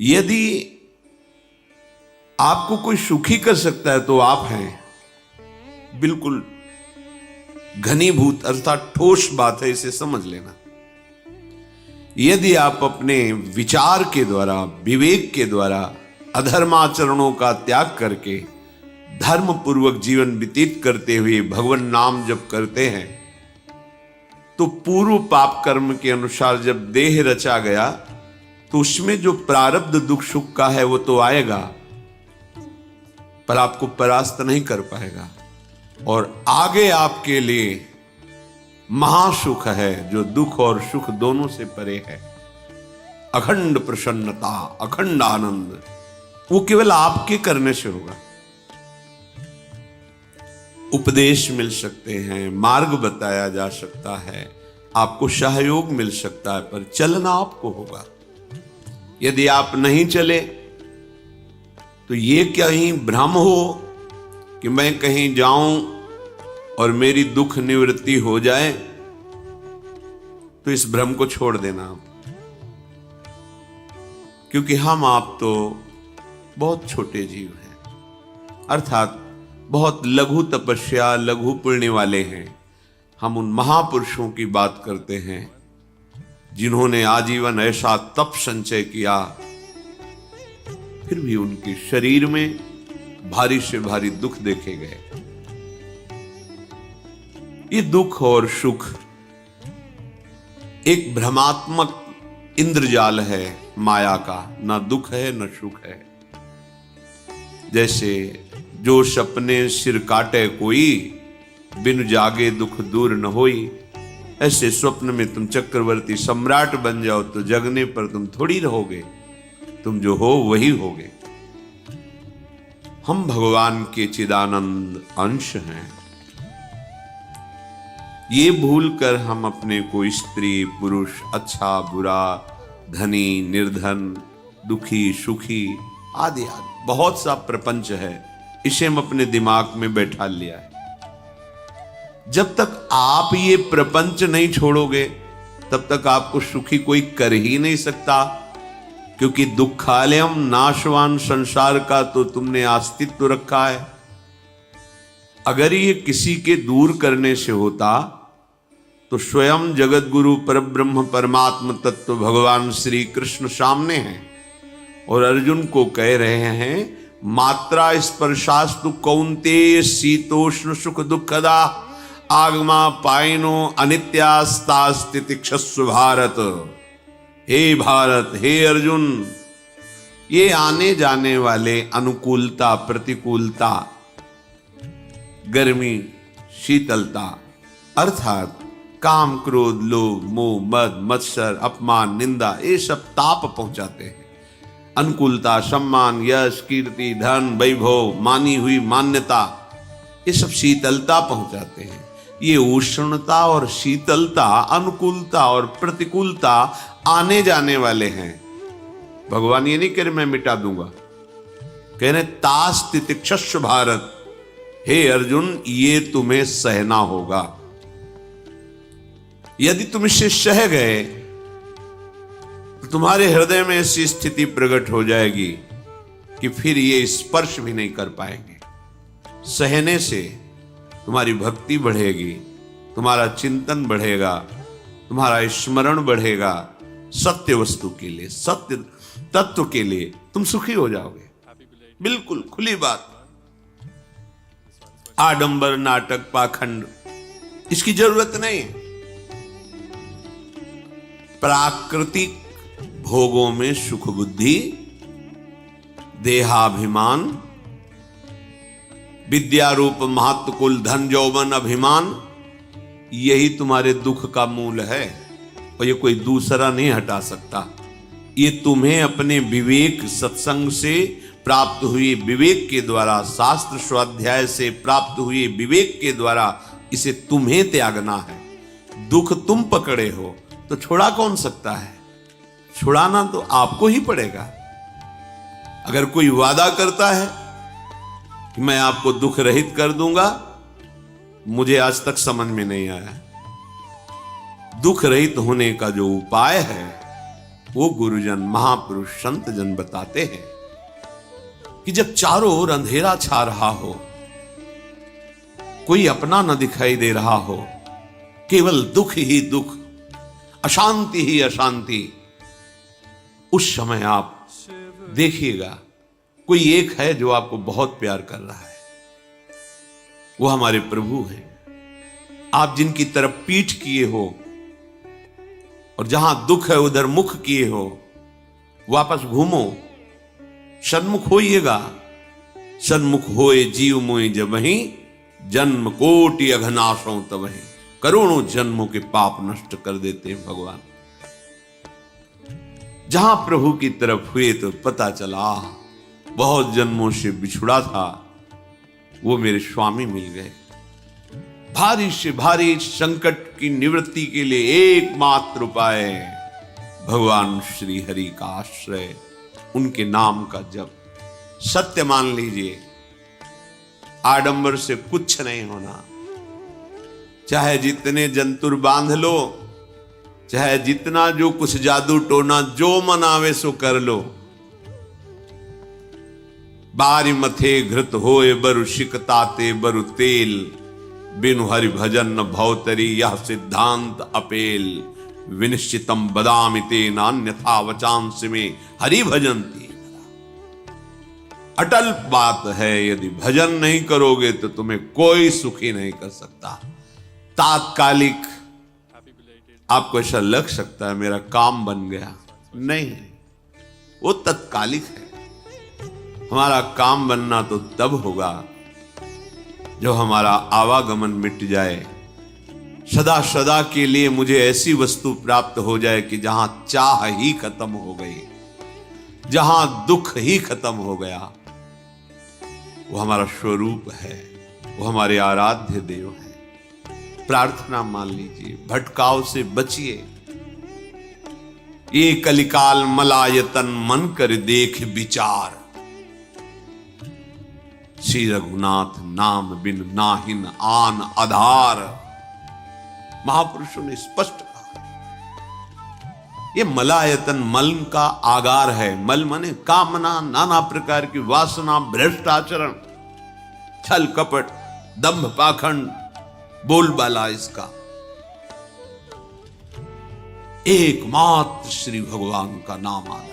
यदि आपको कोई सुखी कर सकता है तो आप हैं। बिल्कुल घनीभूत अर्थात ठोस बात है, इसे समझ लेना। यदि आप अपने विचार के द्वारा, विवेक के द्वारा अधर्माचरणों का त्याग करके धर्म पूर्वक जीवन व्यतीत करते हुए भगवान नाम जप करते हैं, तो पूर्व पाप कर्म के अनुसार जब देह रचा गया तो उसमें जो प्रारब्ध दुख सुख का है वो तो आएगा, पर आपको परास्त नहीं कर पाएगा। और आगे आपके लिए महासुख है जो दुख और सुख दोनों से परे है। अखंड प्रसन्नता, अखंड आनंद, वो केवल आपके करने से होगा। उपदेश मिल सकते हैं, मार्ग बताया जा सकता है, आपको सहयोग मिल सकता है, पर चलना आपको होगा। यदि आप नहीं चले तो ये कहीं भ्रम हो कि मैं कहीं जाऊं और मेरी दुख निवृत्ति हो जाए, तो इस भ्रम को छोड़ देना आप। क्योंकि हम आप तो बहुत छोटे जीव हैं, अर्थात बहुत लघु तपस्या, लघु पुण्य वाले हैं। हम उन महापुरुषों की बात करते हैं जिन्होंने आजीवन ऐसा तप संचय किया, फिर भी उनके शरीर में भारी से भारी दुख देखे गए। ये दुख और सुख एक भ्रमात्मक इंद्रजाल है माया का, ना दुख है न सुख है। जैसे जो सपने सिर काटे कोई, बिन जागे दुख दूर न होई। ऐसे स्वप्न में तुम चक्रवर्ती सम्राट बन जाओ तो जगने पर तुम थोड़ी रहोगे, तुम जो हो वही होगे। हम भगवान के चिदानंद अंश हैं। ये भूलकर हम अपने को स्त्री पुरुष, अच्छा बुरा, धनी निर्धन, दुखी सुखी आदि आदि बहुत सा प्रपंच है, इसे हम अपने दिमाग में बैठा लिया है। जब तक आप ये प्रपंच नहीं छोड़ोगे तब तक आपको सुखी कोई कर ही नहीं सकता, क्योंकि दुखालयम नाशवान संसार का तो तुमने अस्तित्व रखा है। अगर ये किसी के दूर करने से होता तो स्वयं जगत गुरु परब्रह्म परमात्म तत्व भगवान श्री कृष्ण सामने हैं और अर्जुन को कह रहे हैं, मात्रा स्पर्शास्तु कौन्तेय शीतोष्ण सुख दुखदा आगमा पायनो अनित्यास्तास्तितिक्षस्व भारत। हे भारत, हे अर्जुन, ये आने जाने वाले अनुकूलता प्रतिकूलता, गर्मी शीतलता, अर्थात काम क्रोध लोभ मोह मद मत्सर अपमान निंदा, ये सब ताप पहुंचाते हैं। अनुकूलता सम्मान यश कीर्ति धन वैभव मानी हुई मान्यता, ये सब शीतलता पहुंचाते हैं। ये उष्णता और शीतलता, अनुकूलता और प्रतिकूलता आने जाने वाले हैं। भगवान ये नहीं कह रहे मैं मिटा दूंगा, कह रहे तास तितिक्षस्व भारत। हे अर्जुन, ये तुम्हें सहना होगा। यदि तुम इसे सह गए तो तुम्हारे हृदय में ऐसी स्थिति प्रकट हो जाएगी कि फिर ये स्पर्श भी नहीं कर पाएंगे। सहने से तुम्हारी भक्ति बढ़ेगी, तुम्हारा चिंतन बढ़ेगा, तुम्हारा स्मरण बढ़ेगा, सत्य वस्तु के लिए, सत्य तत्व के लिए तुम सुखी हो जाओगे। बिल्कुल खुली बात। आडंबर नाटक पाखंड इसकी जरूरत नहीं। प्राकृतिक भोगों में सुख बुद्धि, देहाभिमान, विद्या रूप महत्व कुल धन यौवन अभिमान, यही तुम्हारे दुख का मूल है और ये कोई दूसरा नहीं हटा सकता। ये तुम्हें अपने विवेक सत्संग से प्राप्त हुई विवेक के द्वारा, शास्त्र स्वाध्याय से प्राप्त हुए विवेक के द्वारा इसे तुम्हें त्यागना है। दुख तुम पकड़े हो तो छुड़ा कौन सकता है? छुड़ाना तो आपको ही पड़ेगा। अगर कोई वादा करता है कि मैं आपको दुख रहित कर दूंगा, मुझे आज तक समझ में नहीं आया। दुख रहित होने का जो उपाय है वो गुरुजन, महापुरुष, संत जन बताते हैं कि जब चारों ओर अंधेरा छा रहा हो, कोई अपना न दिखाई दे रहा हो, केवल दुख ही दुख, अशांति ही अशांति, उस समय आप देखिएगा कोई एक है जो आपको बहुत प्यार कर रहा है। वो हमारे प्रभु हैं। आप जिनकी तरफ पीठ किए हो और जहां दुख है उधर मुख किए हो, वापस घूमो, सन्मुख होइएगा। सन्मुख होए जीव मोए जबहि, जन्म कोटि अघनाशों तबहि। करोड़ों जन्मों के पाप नष्ट कर देते हैं भगवान। जहां प्रभु की तरफ हुए तो पता चला बहुत जन्मों से बिछुड़ा था, वो मेरे स्वामी मिल गए। भारी से भारी संकट की निवृत्ति के लिए एकमात्र उपाय भगवान श्री हरि का आश्रय, उनके नाम का जप। सत्य मान लीजिए, आडंबर से कुछ नहीं होना। चाहे जितने जंतुर बांध लो, चाहे जितना जो कुछ जादू टोना जो मन आवे सो कर लो। बारी मथे घृत होए बरु शिकताते बरु तेल, बिनु हरि भजन न भवतरी यह सिद्धांत अपेल। विनिश्चितम बदामिते नान्यथा वचांस में हरि भजंती। अटल बात है, यदि भजन नहीं करोगे तो तुम्हें कोई सुखी नहीं कर सकता। तात्कालिक आपको ऐसा लग सकता है मेरा काम बन गया, नहीं, वो तत्कालिक है। हमारा काम बनना तो तब होगा जो हमारा आवागमन मिट जाए, सदा सदा के लिए मुझे ऐसी वस्तु प्राप्त हो जाए कि जहां चाह ही खत्म हो गई, जहां दुख ही खत्म हो गया। वो हमारा स्वरूप है, वो हमारे आराध्य देव है। प्रार्थना मान लीजिए, भटकाव से बचिए। ये कलिकाल मलायतन मन कर देख विचार, श्री रघुनाथ नाम बिन नाहिन आन आधार। महापुरुषों ने स्पष्ट कहा, ये मलायतन मल का आगार है। मल माने कामना, नाना प्रकार की वासना, भ्रष्ट आचरण, छल कपट, दंभ पाखंड, बोलबाला, इसका एकमात्र श्री भगवान का नाम आधार।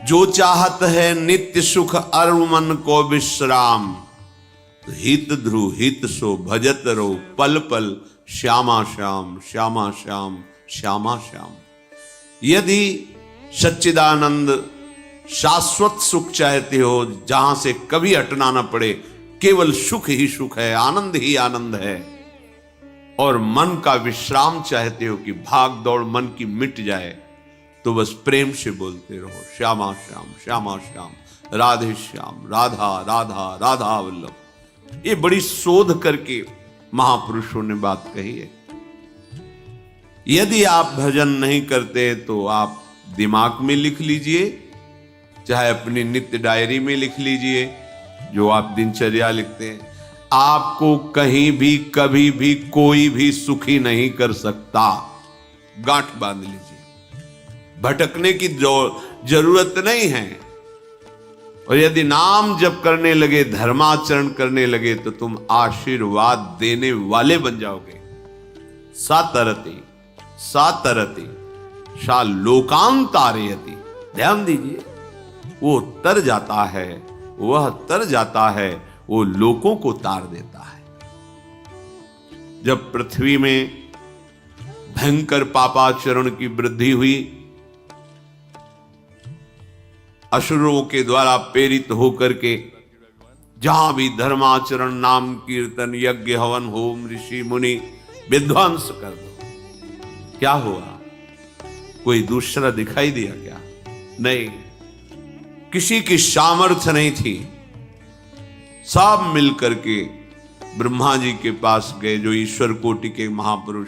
जो चाहत है नित्य सुख अरु मन को विश्राम, हित ध्रुव हित सो भजत रो पल पल श्यामा श्याम श्यामा श्याम श्यामा श्याम। यदि सच्चिदानंद शाश्वत सुख चाहते हो, जहां से कभी हटना ना पड़े, केवल सुख ही सुख है, आनंद ही आनंद है, और मन का विश्राम चाहते हो कि भाग दौड़ मन की मिट जाए, तो बस प्रेम से बोलते रहो श्यामा श्याम श्यामा श्याम, राधे श्याम, राधा राधा राधा वल्लभ। ये बड़ी शोध करके महापुरुषों ने बात कही है। यदि आप भजन नहीं करते तो आप दिमाग में लिख लीजिए, चाहे अपनी नित्य डायरी में लिख लीजिए, जो आप दिनचर्या लिखते हैं। आपको कहीं भी कभी भी कोई भी सुखी नहीं कर सकता। गांठ बांध लीजिए, भटकने की जरूरत नहीं है। और यदि नाम जप करने लगे, धर्माचरण करने लगे, तो तुम आशीर्वाद देने वाले बन जाओगे। सातरति सातरति सा लोकांतारयति। ध्यान दीजिए, वो तर जाता है, वह तर जाता है, वो लोकों को तार देता है। जब पृथ्वी में भयंकर पापाचरण की वृद्धि हुई, असुरों के द्वारा प्रेरित होकर के जहां भी धर्माचरण, नाम कीर्तन, यज्ञ, हवन, होम, ऋषि मुनि विध्वंस कर दो, क्या हुआ? कोई दूसरा दिखाई दिया क्या? नहीं, किसी की सामर्थ्य नहीं थी। सब मिलकर के ब्रह्मा जी के पास गए, जो ईश्वर कोटि के महापुरुष,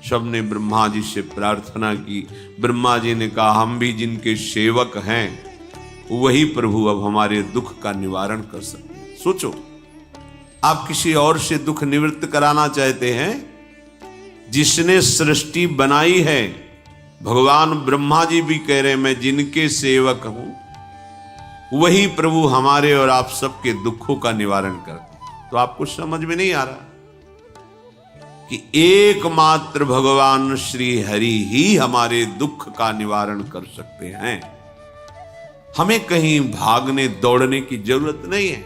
सबने ब्रह्मा जी से प्रार्थना की। ब्रह्मा जी ने कहा, हम भी जिनके सेवक हैं, वही प्रभु अब हमारे दुख का निवारण कर सकते हैं। सोचो, आप किसी और से दुख निवृत्त कराना चाहते हैं? जिसने सृष्टि बनाई है, भगवान ब्रह्मा जी भी कह रहे मैं जिनके सेवक हूं वही प्रभु हमारे और आप सबके दुखों का निवारण करते। तो आपको समझ में नहीं आ रहा कि एकमात्र भगवान श्री हरि ही हमारे दुख का निवारण कर सकते हैं। हमें कहीं भागने दौड़ने की जरूरत नहीं है।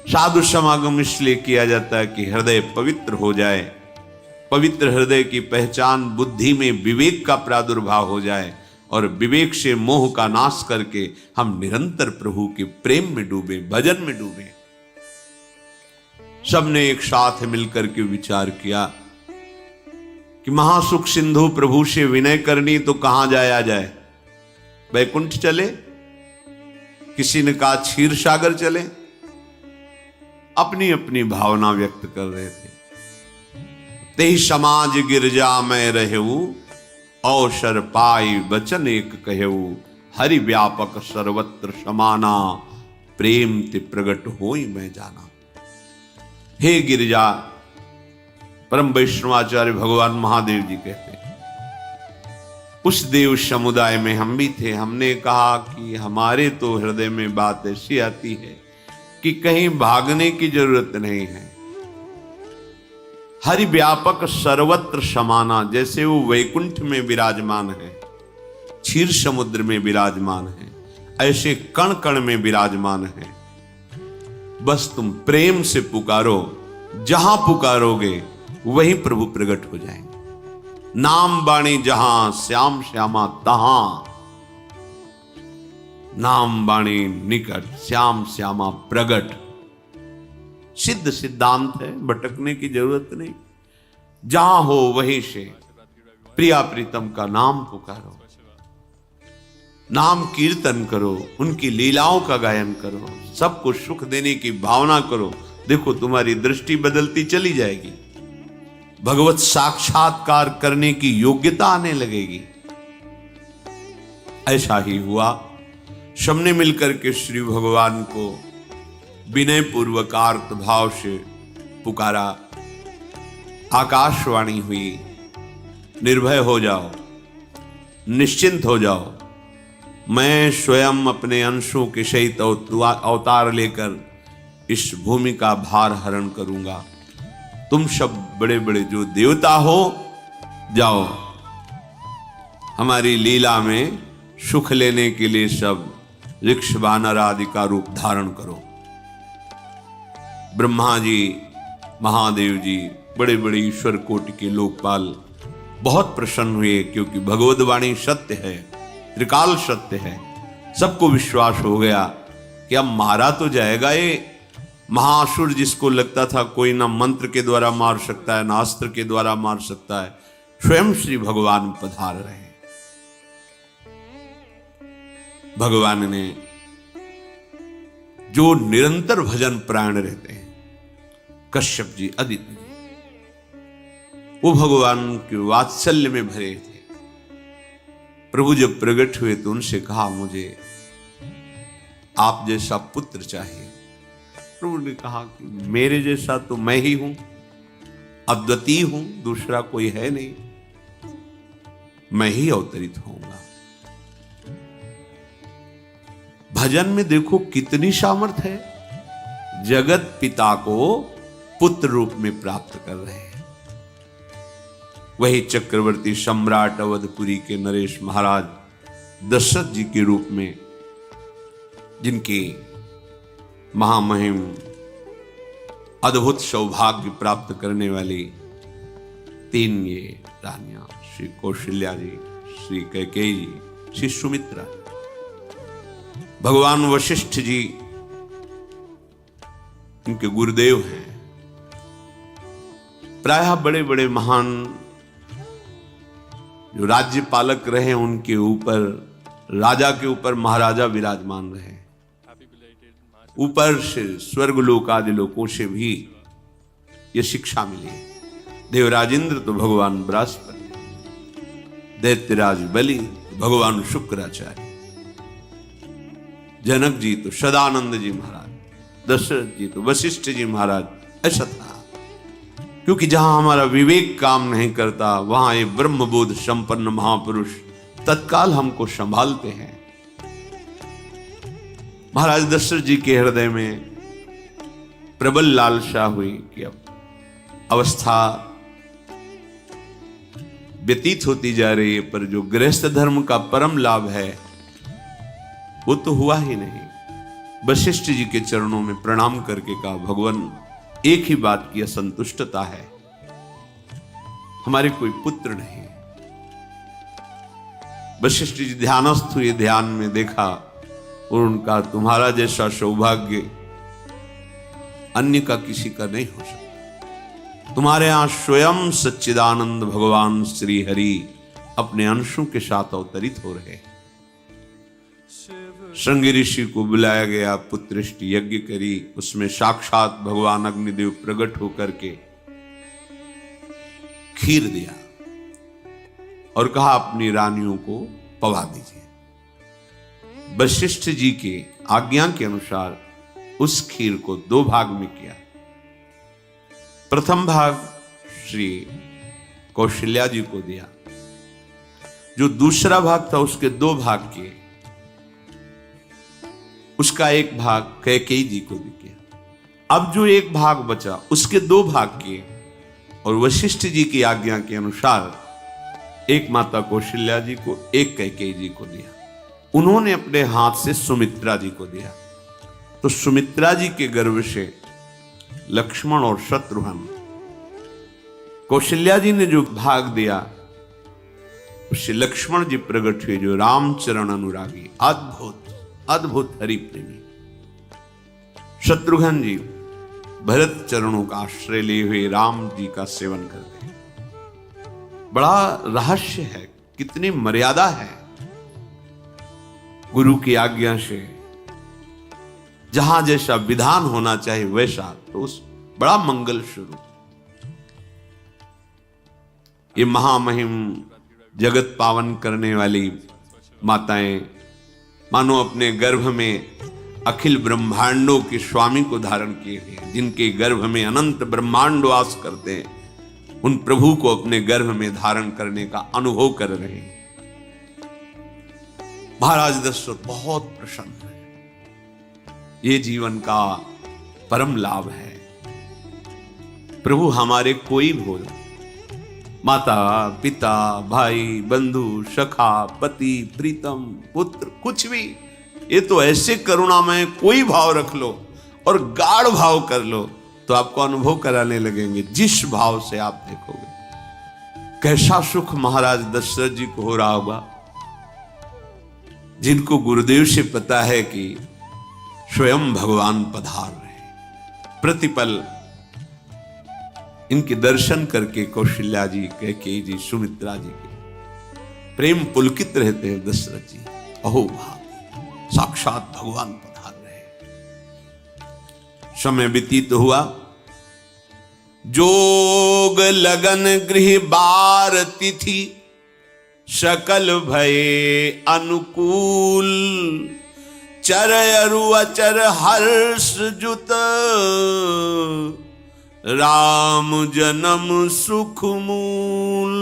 साधु समागम इसलिए किया जाता है कि हृदय पवित्र हो जाए, पवित्र हृदय की पहचान बुद्धि में विवेक का प्रादुर्भाव हो जाए और विवेक से मोह का नाश करके हम निरंतर प्रभु के प्रेम में डूबे, भजन में डूबे। सबने एक साथ मिलकर के विचार किया कि महासुख सिंधु प्रभु से विनय करनी तो कहां जाया जाए, वैकुंठ चले, किसी ने कहा क्षीर सागर चले। अपनी अपनी भावना व्यक्त कर रहे थे। तेहि समाज गिरजा में रहेऊ, अवसर पाई वचन एक कहेऊ, हरि व्यापक सर्वत्र समाना, प्रेम ते प्रगट होई मैं जाना। हे गिरिजा, परम वैष्णवाचार्य भगवान महादेव जी कहते हैं, उस देव समुदाय में हम भी थे। हमने कहा कि हमारे तो हृदय में बात ऐसी आती है कि कहीं भागने की जरूरत नहीं है। हरि व्यापक सर्वत्र समाना, जैसे वो वैकुंठ में विराजमान है, क्षीर समुद्र में विराजमान है, ऐसे कण कण में विराजमान है। बस तुम प्रेम से पुकारो, जहां पुकारोगे वहीं प्रभु प्रकट हो जाएंगे। नाम बाणी जहां श्याम श्यामा तहां, नाम बाणी निकट श्याम श्यामा प्रगट। सिद्ध सिद्धांत है, भटकने की जरूरत नहीं। जहां हो वहीं से प्रिया प्रीतम का नाम पुकारो, नाम कीर्तन करो, उनकी लीलाओं का गायन करो, सबको सुख देने की भावना करो। देखो तुम्हारी दृष्टि बदलती चली जाएगी, भगवत साक्षात्कार करने की योग्यता आने लगेगी। ऐसा ही हुआ। सबने मिलकर के श्री भगवान को विनय पूर्वक आर्त भाव से पुकारा। आकाशवाणी हुई, निर्भय हो जाओ, निश्चिंत हो जाओ, मैं स्वयं अपने अंशों के सहित अवतार लेकर इस भूमि का भार हरण करूंगा। तुम सब बड़े बड़े जो देवता हो, जाओ हमारी लीला में सुख लेने के लिए सब ऋक्ष वानर आदि का रूप धारण करो। ब्रह्मा जी, महादेव जी, बड़े बड़े ईश्वर कोटि के लोकपाल बहुत प्रसन्न हुए, क्योंकि भगवद वाणी सत्य है, त्रिकाल सत्य है। सबको विश्वास हो गया कि अब मारा तो जाएगा ये महासुर, जिसको लगता था कोई ना मंत्र के द्वारा मार सकता है ना अस्त्र के द्वारा मार सकता है। स्वयं श्री भगवान पधार रहे। भगवान ने जो निरंतर भजन प्राण रहते हैं, कश्यप जी, अदिति जी, वो भगवान के वात्सल्य में भरे थे। प्रभु जब प्रकट हुए तो उनसे कहा, मुझे आप जैसा पुत्र चाहिए। प्रभु ने कहा कि मेरे जैसा तो मैं ही हूं, अद्वितीय हूं, दूसरा कोई है नहीं, मैं ही अवतरित होऊंगा। भजन में देखो कितनी सामर्थ है। जगत पिता को पुत्र रूप में प्राप्त कर रहे हैं। वही चक्रवर्ती सम्राट अवधपुरी के नरेश महाराज दशरथ जी के रूप में, जिनकी महामहिम अद्भुत सौभाग्य प्राप्त करने वाली तीन ये रानियां, श्री कौशल्या जी, श्री कैकेयी जी, श्री सुमित्रा, भगवान वशिष्ठ जी इनके गुरुदेव हैं। प्रायः बड़े बड़े महान जो राज्य पालक रहे, उनके ऊपर, राजा के ऊपर महाराजा विराजमान रहे। ऊपर से स्वर्गलोक आदि लोकों से भी यह शिक्षा मिली। देवराजेंद्र तो भगवान बृहस्पति, दैत्यराज बलि भगवान शुक्राचार्य, जनक जी तो सदानंद जी महाराज, दशरथ जी तो वशिष्ठ जी महाराज। ऐसा था। क्योंकि जहां हमारा विवेक काम नहीं करता वहां ये ब्रह्मबोध संपन्न महापुरुष तत्काल हमको संभालते हैं। महाराज दशरथ जी के हृदय में प्रबल लालसा हुई कि अब अवस्था व्यतीत होती जा रही है, पर जो गृहस्थ धर्म का परम लाभ है वो तो हुआ ही नहीं। वशिष्ठ जी के चरणों में प्रणाम करके कहा, भगवान एक ही बात की असंतुष्टता है, हमारे कोई पुत्र नहीं। वशिष्ठ जी ध्यानस्थ हुए, ध्यान में देखा और उनका, तुम्हारा जैसा सौभाग्य अन्य का किसी का नहीं हो सकता। तुम्हारे यहां स्वयं सच्चिदानंद भगवान श्री हरि अपने अंशों के साथ अवतरित हो रहे। श्रृंगी ऋषि को बुलाया गया, पुत्रेष्टि यज्ञ करी, उसमें साक्षात भगवान अग्निदेव प्रकट होकर के खीर दिया और कहा अपनी रानियों को पवा दीजिए। वशिष्ठ जी के आज्ञा के अनुसार उस खीर को 2 भाग में किया। प्रथम भाग श्री कौशल्या जी को दिया, जो दूसरा भाग था उसके 2 भाग किए, उसका 1 भाग कैकेयी जी को दिया। अब जो 1 भाग बचा उसके 2 भाग किए और वशिष्ठ जी की आज्ञा के अनुसार एक माता कौशल्या जी को, एक कैकेयी जी को दिया। उन्होंने अपने हाथ से सुमित्रा जी को दिया। तो सुमित्रा जी के गर्भ से लक्ष्मण और शत्रुघ्न, कौशल्या जी ने जो भाग दिया उससे लक्ष्मण जी प्रकट हुए, जो रामचरण अनुरागी, अद्भुत अद्भुत हरि प्रेमी। शत्रुघ्न जी भरत चरणों का आश्रय लिए हुए राम जी का सेवन करते हैं। बड़ा रहस्य है, कितनी मर्यादा है। गुरु की आज्ञा से जहां जैसा विधान होना चाहिए वैसा, तो उस बड़ा मंगल शुरू। ये महामहिम जगत पावन करने वाली माताएं मानो अपने गर्भ में अखिल ब्रह्मांडों के स्वामी को धारण किए हैं, जिनके गर्भ में अनंत ब्रह्मांड वास करते हैं, उन प्रभु को अपने गर्भ में धारण करने का अनुभव कर रहे हैं। महाराज दशरथ बहुत प्रसन्न है। ये जीवन का परम लाभ है। प्रभु हमारे कोई भोल, माता पिता भाई बंधु सखा पति प्रीतम पुत्र, कुछ भी, ये तो ऐसे करुणामय कोई भाव रख लो और गाढ़ भाव कर लो तो आपको अनुभव कराने लगेंगे। जिस भाव से आप देखोगे कैसा सुख महाराज दशरथ जी को हो रहा होगा, जिनको गुरुदेव से पता है कि स्वयं भगवान पधार रहे। प्रतिपल इनके दर्शन करके कौशल्या जी, कैकेयी जी, सुमित्रा जी के प्रेम पुलकित रहते हैं। दशरथ जी, अहो भाग, साक्षात भगवान पधार रहे। समय व्यतीत हुआ, जोग लगन गृह बार तिथि सकल भये अनुकूल, चर अरु अचर हर्ष जुत राम जन्म सुख मूल।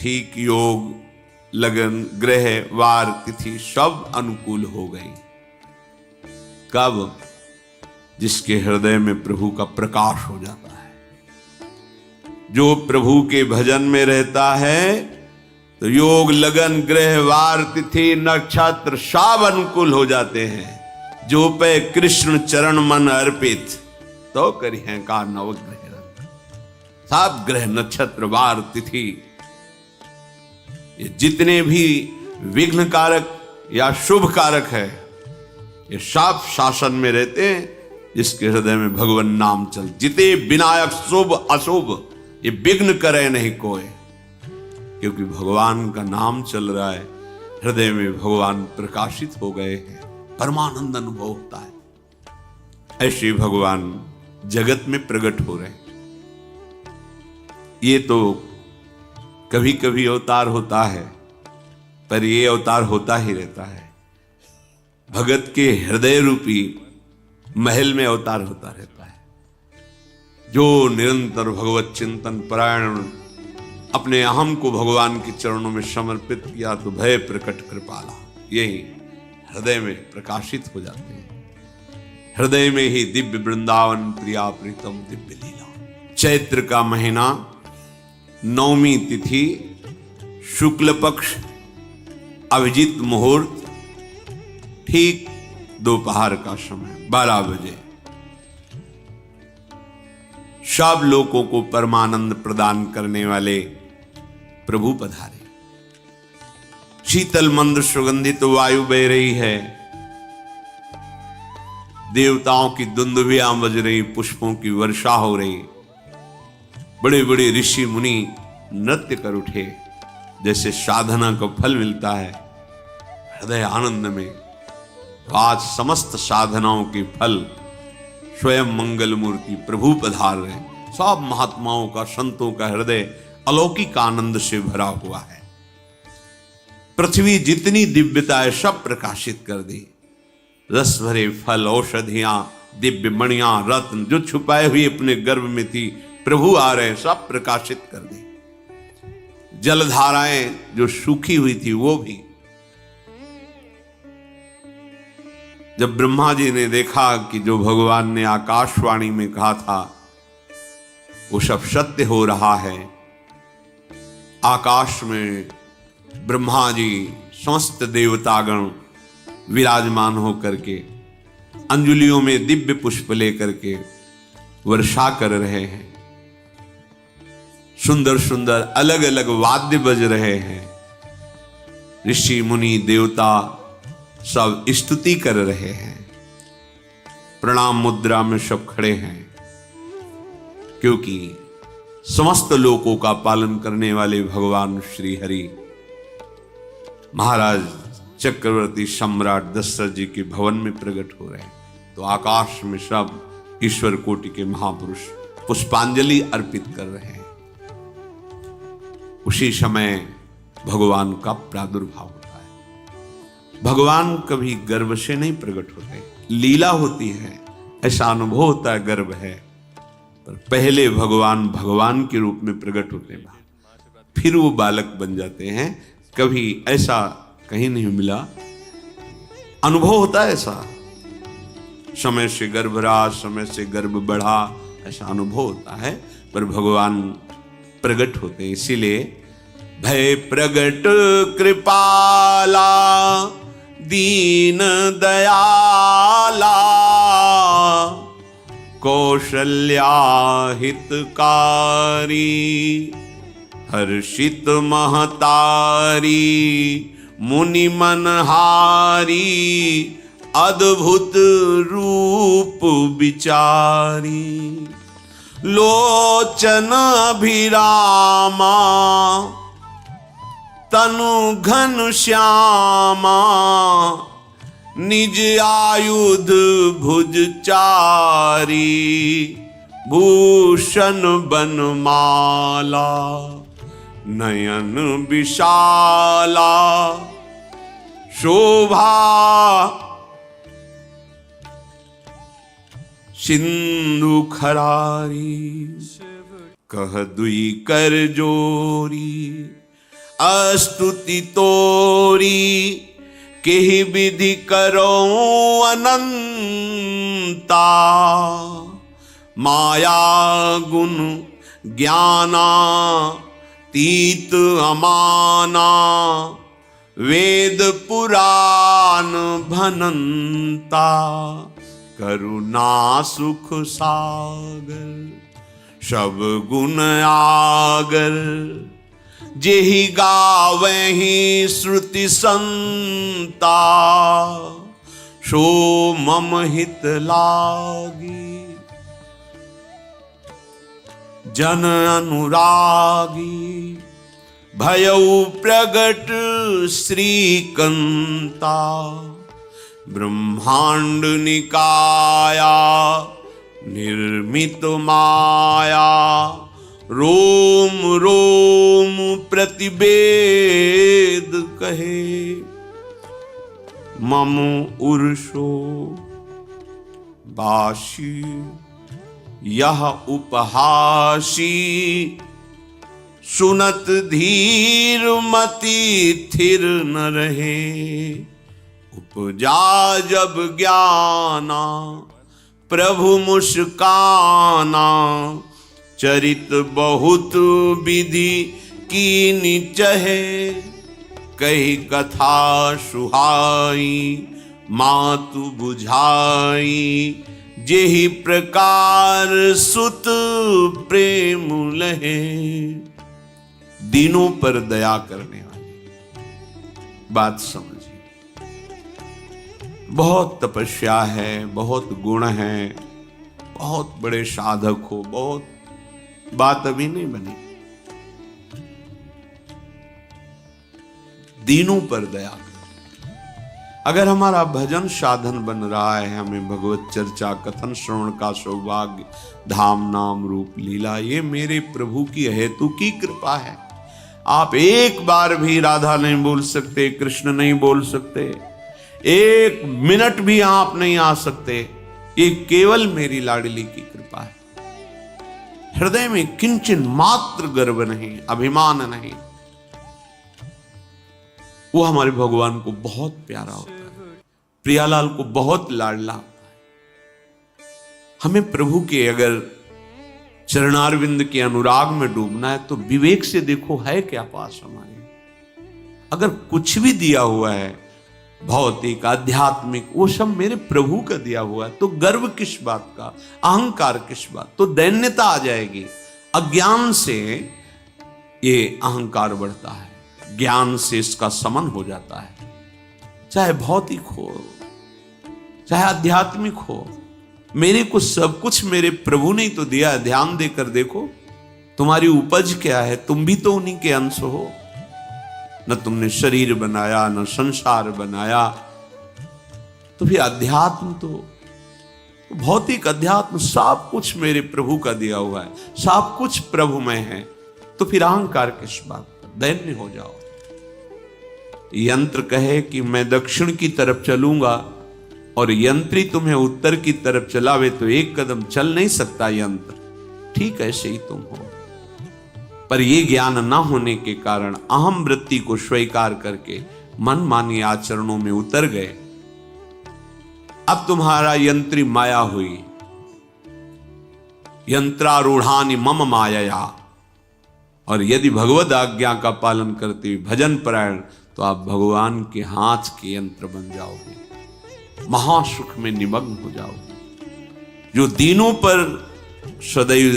ठीक योग लगन ग्रह वार तिथि सब अनुकूल हो गई। कब? जिसके हृदय में प्रभु का प्रकाश हो जाता है, जो प्रभु के भजन में रहता है, तो योग लगन ग्रह वार तिथि नक्षत्र सब अनुकूल हो जाते हैं। जो पे कृष्ण चरण मन अर्पित तो करी हैं का नवग्रह। सब ग्रह नक्षत्र वार तिथि, ये जितने भी विघ्न कारक या शुभ कारक है, ये सब शासन में रहते हैं। जिसके हृदय में भगवान नाम चल, जिते विनायक शुभ अशुभ ये विघ्न करे नहीं कोई, क्योंकि भगवान का नाम चल रहा है, हृदय में भगवान प्रकाशित हो गए हैं, परमानंद अनुभव होता है। ऐसे भगवान जगत में प्रकट हो रहे हैं। ये तो कभी कभी अवतार होता है, पर ये अवतार होता ही रहता है। भगत के हृदय रूपी महल में अवतार होता रहता है। जो निरंतर भगवत चिंतन परायण अपने अहम को भगवान के चरणों में समर्पित किया तो भय प्रकट कृपाला, यही हृदय में प्रकाशित हो जाते हैं। हृदय में ही दिव्य वृंदावन प्रिया प्रीतम दिव्य लीला। चैत्र का महीना, नवमी तिथि, शुक्ल पक्ष, अभिजीत मुहूर्त, ठीक दोपहर का समय 12 बजे सब लोगों को परमानंद प्रदान करने वाले प्रभु पधारे। शीतल मंद सुगंधित वायु बह रही है, देवताओं की दुंदुभियां बज रही, पुष्पों की वर्षा हो रही, बड़े बड़े ऋषि मुनि नृत्य कर उठे, जैसे साधना को फल मिलता है हृदय आनंद में। आज समस्त साधनाओं के फल स्वयं मंगल मूर्ति प्रभु पधार रहे। सब महात्माओं का, संतों का हृदय अलौकिक आनंद से भरा हुआ है। पृथ्वी जितनी दिव्यता है सब प्रकाशित कर दी। रस भरे फल, औषधियां, दिव्य मणियां, रत्न जो छुपाए हुए अपने गर्भ में थी, प्रभु आ रहे, सब प्रकाशित कर दी। जलधाराएं जो सूखी हुई थी वो भी। जब ब्रह्मा जी ने देखा कि जो भगवान ने आकाशवाणी में कहा था वो सब सत्य हो रहा है, आकाश में ब्रह्मा जी समस्त देवतागण विराजमान होकर के अंजलियों में दिव्य पुष्प लेकर के वर्षा कर रहे हैं, सुंदर सुंदर अलग अलग वाद्य बज रहे हैं, ऋषि मुनि देवता सब स्तुति कर रहे हैं, प्रणाम मुद्रा में सब खड़े हैं, क्योंकि समस्त लोकों का पालन करने वाले भगवान श्री हरि महाराज चक्रवर्ती सम्राट दशरथ जी के भवन में प्रकट हो रहे हैं। तो आकाश में सब ईश्वर कोटि के महापुरुष पुष्पांजलि अर्पित कर रहे हैं। उसी समय भगवान का प्रादुर्भाव होता है। भगवान कभी गर्भ से नहीं प्रकट होते, लीला होती है, ऐसा अनुभव होता है गर्भ है, पर पहले भगवान भगवान के रूप में प्रकट होते हैं, फिर वो बालक बन जाते हैं। कभी ऐसा कहीं नहीं मिला, अनुभव होता है ऐसा, समय से गर्भ रहा, समय से गर्भ बढ़ा, ऐसा अनुभव होता है, पर भगवान प्रकट होते हैं। इसीलिए भय प्रगट कृपाला दीन दयाला कौशल्या हितकारी हर्षित महतारी मुनि मनहारी अद्भुत रूप विचारी लोचन अभिरामा तनु घन श्यामा निज आयुध भुज चारी भूषण बनमाला नयन विशाला शोभा सिंधु खरारी कह दुई कर जोरी अस्तुति तोरी केहि विधि करो अनंता माया गुण ज्ञाना तीत अमाना वेद पुराण भनंता करुणा सुख सागर सब गुण आगर जेहि गावहि श्रुति संता सो मम हित लागी जन अनुरागी भयउ प्रगट श्रीकंता ब्रह्मांड निकाया निर्मित माया रोम रोम प्रतिवेद कहे मम उर्षो बाशी यह उपहासी सुनत धीर मति थिर न रहे। उपजा जब ज्ञाना प्रभु मुस्काना, चरित बहुत विधि कीनी चहे। कही कथा सुहाई मातु बुझाई, जेहि प्रकार सुत प्रेम लहे। दीनों पर दया करने वाली बात समझिए। बहुत तपस्या है, बहुत गुण है, बहुत बड़े साधक हो, बहुत बात अभी नहीं बनी। दीनों पर दया। अगर हमारा भजन साधन बन रहा है, हमें भगवत चर्चा कथन श्रवण का सौभाग्य, धाम नाम रूप लीला, ये मेरे प्रभु की हेतु की कृपा है। आप एक बार भी राधा नहीं बोल सकते, कृष्ण नहीं बोल सकते, एक मिनट भी आप नहीं आ सकते, ये केवल मेरी लाडली की कृपा है। हृदय में किंचन मात्र गर्व नहीं, अभिमान नहीं। वो हमारे भगवान को बहुत प्यारा होता है, प्रियालाल को बहुत लाडला होता है। हमें प्रभु के अगर चरणारविंद के अनुराग में डूबना है तो विवेक से देखो है क्या पास हमारे। अगर कुछ भी दिया हुआ है भौतिक आध्यात्मिक, वो सब मेरे प्रभु का दिया हुआ है, तो गर्व किस बात का, अहंकार किस बात, तो दैन्यता आ जाएगी। अज्ञान से ये अहंकार बढ़ता है, ज्ञान से इसका समन हो जाता है। चाहे भौतिक हो चाहे आध्यात्मिक हो, मेरे को सब कुछ मेरे प्रभु ने तो दिया है। ध्यान देकर देखो तुम्हारी उपज क्या है, तुम भी तो उन्हीं के अंश हो। न तुमने शरीर बनाया, न संसार बनाया, तो फिर अध्यात्म तो भौतिक अध्यात्म सब कुछ मेरे प्रभु का दिया हुआ है, सब कुछ प्रभु में है। तो फिर अहंकार किस बात का, दैन्य हो जाओ। यंत्र कहे कि मैं दक्षिण की तरफ चलूंगा और यंत्री तुम्हें उत्तर की तरफ चलावे तो एक कदम चल नहीं सकता यंत्र। ठीक ऐसे ही तुम हो, पर यह ज्ञान न होने के कारण अहम वृत्ति को स्वीकार करके मनमानी आचरणों में उतर गए। अब तुम्हारा यंत्री माया हुई, यंत्रारूढ़ानि मम माया। और यदि भगवद आज्ञा का पालन करते हुए भजन परायण, तो आप भगवान के हाथ के यंत्र बन जाओगे, महासुख में निमग्न हो जाओगे। जो दीनों पर सदैव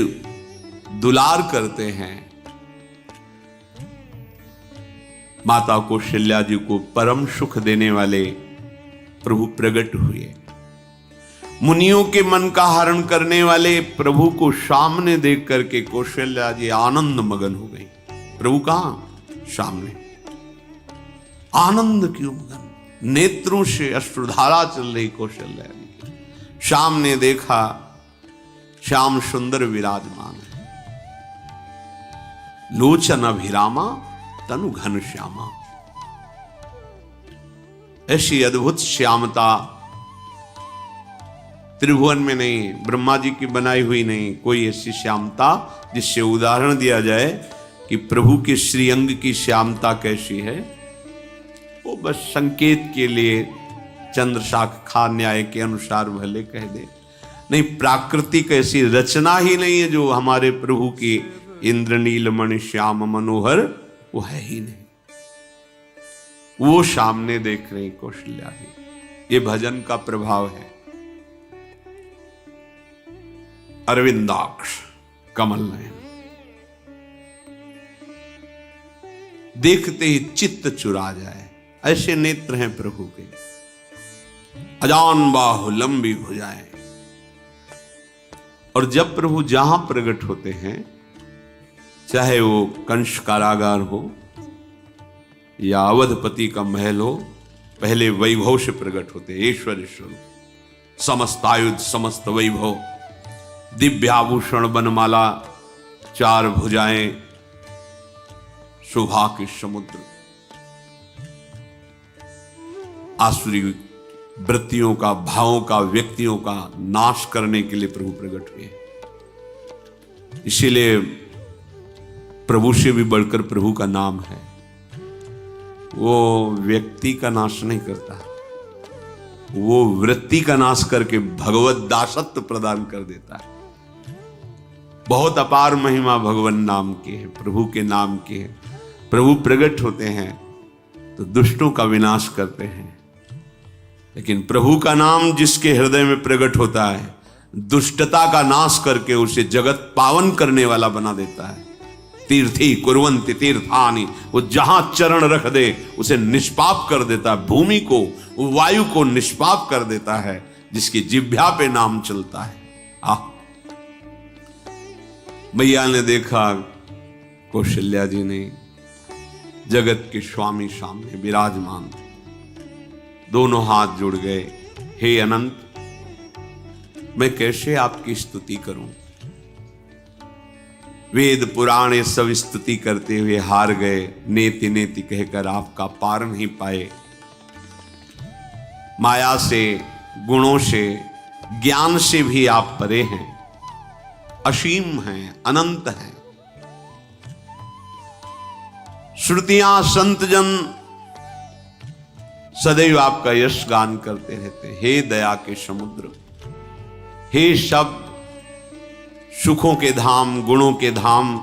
दुलार करते हैं, माता कौशल्या जी को परम सुख देने वाले प्रभु प्रकट हुए। मुनियों के मन का हरण करने वाले प्रभु को सामने देख करके कौशल्या जी आनंद मगन हो गई। प्रभु कहां? सामने। आनंद क्यों मगन? नेत्रों से अश्रुधारा चल रही कौशल्या जी। सामने देखा श्याम सुंदर विराजमान है, लोचन अभिरामा तनु घन श्यामा। ऐसी अद्भुत श्यामता त्रिभुवन में नहीं, ब्रह्मा जी की बनाई हुई नहीं, कोई ऐसी श्यामता जिससे उदाहरण दिया जाए कि प्रभु के श्रीअंग की श्यामता कैसी है। वो बस संकेत के लिए चंद्र शाखा न्याय के अनुसार भले कह दे, नहीं प्राकृतिक ऐसी रचना ही नहीं है जो हमारे प्रभु की इंद्रनील मणि श्याम मनोहर, वो है ही नहीं। वो सामने देख रहे कौशल्या जी। ये भजन का प्रभाव है। अरविंदाक्ष कमल नयन, देखते ही चित्त चुरा जाए, ऐसे नेत्र हैं प्रभु के। अजान बाहु लंबी भुजाएं। और जब प्रभु जहां प्रकट होते हैं, चाहे वो कंस कारागार हो या अवधपति का महल हो, पहले वैभव से प्रकट होते। ऐश्वर्य स्वरूप, समस्त आयुध समस्त वैभव, दिव्याभूषण बनमाला, चार भुजाएं, शोभा के समुद्र। आसुरी वृत्तियों का, भावों का, व्यक्तियों का नाश करने के लिए प्रभु प्रकट हुए। इसीलिए प्रभु से भी बढ़कर प्रभु का नाम है। वो व्यक्ति का नाश नहीं करता, वो वृत्ति का नाश करके भगवत दासत्व प्रदान कर देता है। बहुत अपार महिमा भगवान नाम की है, प्रभु के नाम की है। प्रभु प्रकट होते हैं तो दुष्टों का विनाश करते हैं, लेकिन प्रभु का नाम जिसके हृदय में प्रकट होता है दुष्टता का नाश करके उसे जगत पावन करने वाला बना देता है। तीर्थी कुर्वन्ति तीर्थानि, वो जहां चरण रख दे उसे निष्पाप कर देता है। भूमि को, वायु को निष्पाप कर देता है जिसकी जिह्वा पे नाम चलता है। मैया ने देखा कौशल्या जी ने जगत के स्वामी सामने विराजमान, दोनों हाथ जुड़ गए। हे अनंत, मैं कैसे आपकी स्तुति करूं? वेद पुराण ये सब स्तुति करते हुए हार गए। नेति नेति कहकर आपका पार नहीं पाए। माया से, गुणों से, ज्ञान से भी आप परे हैं, असीम हैं, अनंत हैं। श्रुतियां संतजन सदैव आपका यश गान करते रहते हैं। हे दया के समुद्र, हे शब्द, सुखों के धाम, गुणों के धाम,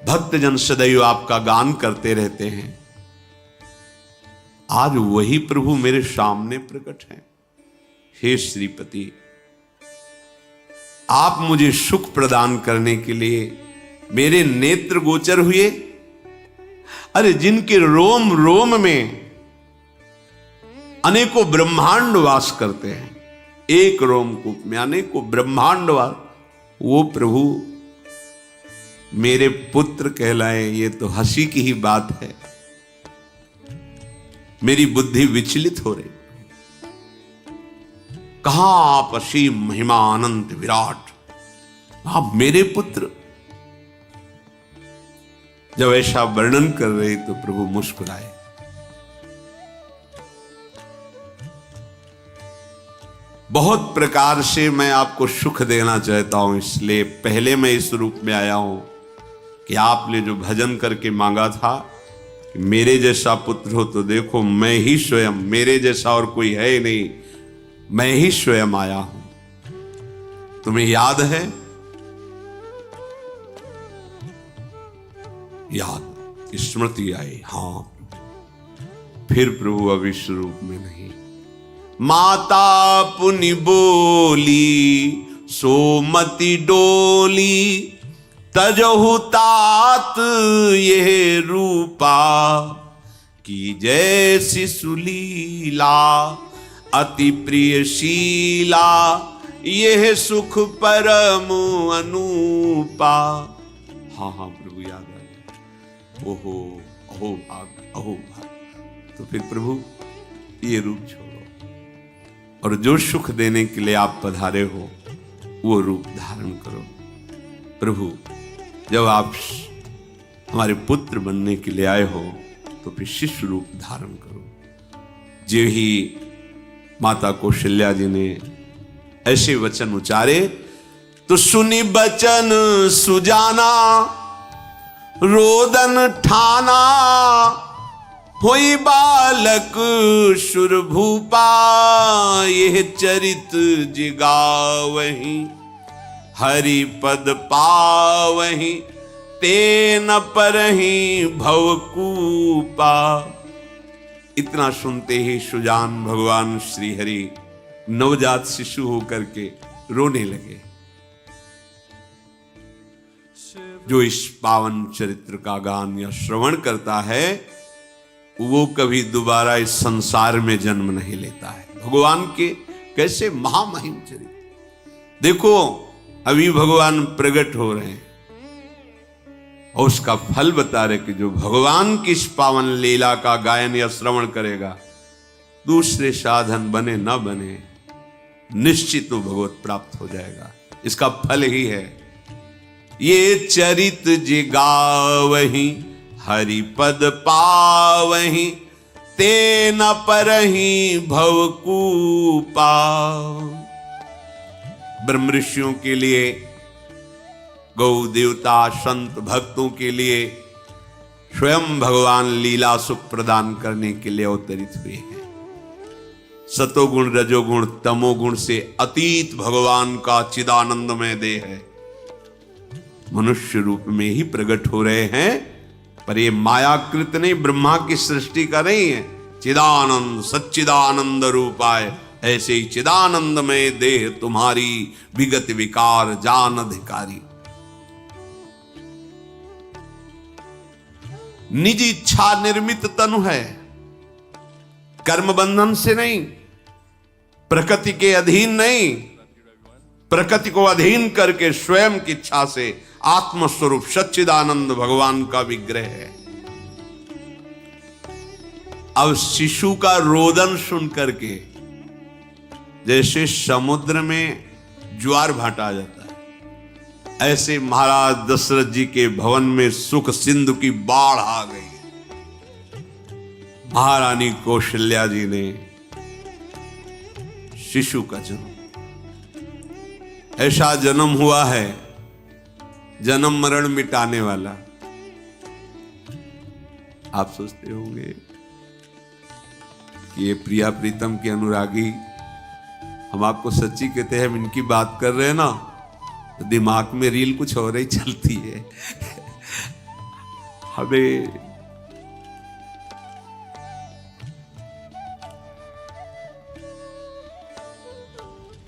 भक्तजन सदैव आपका गान करते रहते हैं। आज वही प्रभु मेरे सामने प्रकट हैं। हे श्रीपति, आप मुझे सुख प्रदान करने के लिए मेरे नेत्र गोचर हुए। अरे जिनके रोम रोम में अनेकों ब्रह्मांड वास करते हैं, एक रोमकूप में अनेकों ब्रह्मांड वास, वो प्रभु मेरे पुत्र कहलाए, ये तो हंसी की ही बात है। मेरी बुद्धि विचलित हो रही। कहां आप असीम महिमा अनंत विराट, आप मेरे पुत्र। जब ऐसा वर्णन कर रहे तो प्रभु मुस्कुराए। बहुत प्रकार से मैं आपको सुख देना चाहता हूं, इसलिए पहले मैं इस रूप में आया हूं कि आपने जो भजन करके मांगा था कि मेरे जैसा पुत्र हो, तो देखो मैं ही स्वयं, मेरे जैसा और कोई है ही नहीं, मैं ही स्वयं आया हूं। तुम्हें याद है? याद, स्मृति आई। हां, फिर प्रभु अब इस रूप में नहीं। माता पुनि बोली सोमति डोली, तजहु तात ये रूपा, की जैसी सुलीला अति प्रियशीला, यह सुख परम अनूपा। हाँ हाँ प्रभु याद आ गया। ओहो, अहो भाग, अहो भाग। तो फिर प्रभु ये रूप छोड़ो और जो सुख देने के लिए आप पधारे हो वो रूप धारण करो। प्रभु, जब आप हमारे पुत्र बनने के लिए आए हो तो फिर शिष्य रूप धारण करो। जो ही माता कौशल्या जी ने ऐसे वचन उचारे तो सुनी बचन सुजाना, रोदन ठाना, होई बालक सुरभूपा, यह चरित जिगावहीं, हरि पद पावहीं, तेन परहीं भवकूपा। इतना सुनते ही सुजान भगवान श्री हरि नवजात शिशु होकर के रोने लगे। जो इस पावन चरित्र का गान या श्रवण करता है वो कभी दोबारा इस संसार में जन्म नहीं लेता है। भगवान के कैसे महामहिम चरित्र। देखो अभी भगवान प्रकट हो रहे हैं और उसका फल बता रहे कि जो भगवान की इस पावन लीला का गायन या श्रवण करेगा, दूसरे साधन बने न बने, निश्चित तो भगवत प्राप्त हो जाएगा। इसका फल ही है ये चरित जिगावहीं, हरि पद पावहीं, तेन परहीं भवकूपा। ब्रह्म ऋषियों के लिए गौ देवता संत भक्तों के लिए स्वयं भगवान लीला सुख प्रदान करने के लिए अवतरित हुए हैं। सतोगुण रजोगुण तमोगुण से अतीत भगवान का चिदानंदमय देह है, मनुष्य रूप में ही प्रकट हो रहे हैं। पर ये मायाकृत नहीं, ब्रह्मा की सृष्टि का नहीं है। चिदानंद सच्चिदानंद रूपाय, ऐसे ही चिदानंदमय देह तुम्हारी विगत विकार जान अधिकारी। निज इच्छा निर्मित तनु है, कर्म बंधन से नहीं, प्रकृति के अधीन नहीं, प्रकृति को अधीन करके स्वयं की इच्छा से आत्मस्वरूप सच्चिदानंद भगवान का विग्रह है। अब शिशु का रोदन सुन करके जैसे समुद्र में ज्वार भाटा जाता है, ऐसे महाराज दशरथ जी के भवन में सुख सिंधु की बाढ़ आ गई। महारानी कौशल्या जी ने शिशु का जन्म, ऐसा जन्म हुआ है जन्म मरण मिटाने वाला। आप सोचते होंगे कि ये प्रिया प्रीतम के अनुरागी, हम आपको सच्ची कहते हैं, हम इनकी बात कर रहे हैं ना तो दिमाग में रील कुछ और ही चलती है। हमें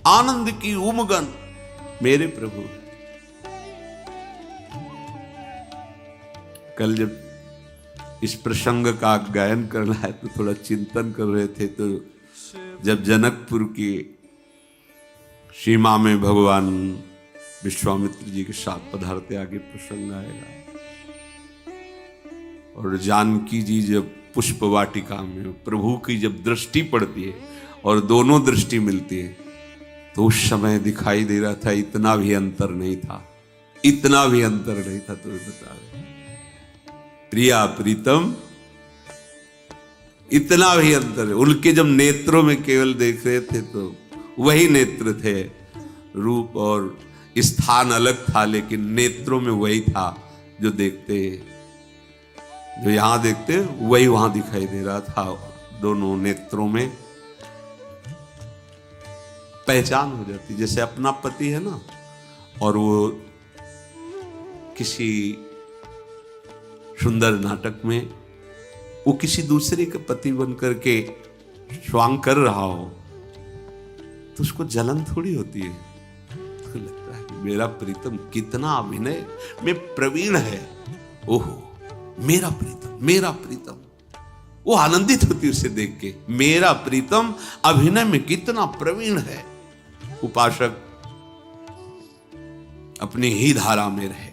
आनंद की उमगन मेरे प्रभु। कल जब इस प्रसंग का गायन करना है तो थोड़ा चिंतन कर रहे थे, तो जब जनकपुर की सीमा में भगवान विश्वामित्र जी के साथ पधारते, आगे प्रसंग आएगा, और जानकी जी जब पुष्प वाटिका में प्रभु की जब दृष्टि पड़ती है और दोनों दृष्टि मिलती है, तो उस समय दिखाई दे रहा था इतना भी अंतर नहीं था, इतना भी अंतर नहीं था। तो बता रहे प्रिया प्रीतम, इतना भी अंतर है। उनके जब नेत्रों में केवल देख रहे थे तो वही नेत्र थे, रूप और स्थान अलग था, लेकिन नेत्रों में वही था जो देखते, जो यहां देखते वही वहां दिखाई दे रहा था। दोनों नेत्रों में पहचान हो जाती, जैसे अपना पति है ना, और वो किसी सुंदर नाटक में वो किसी दूसरे के पति बन करके स्वांग कर रहा हो तो उसको जलन थोड़ी होती है, तो लगता है कि मेरा प्रीतम कितना अभिनय में प्रवीण है, ओहो मेरा प्रीतम, मेरा प्रीतम। वो आनंदित होती उसे देख के, मेरा प्रीतम अभिनय में कितना प्रवीण है। उपासक अपनी ही धारा में रहे,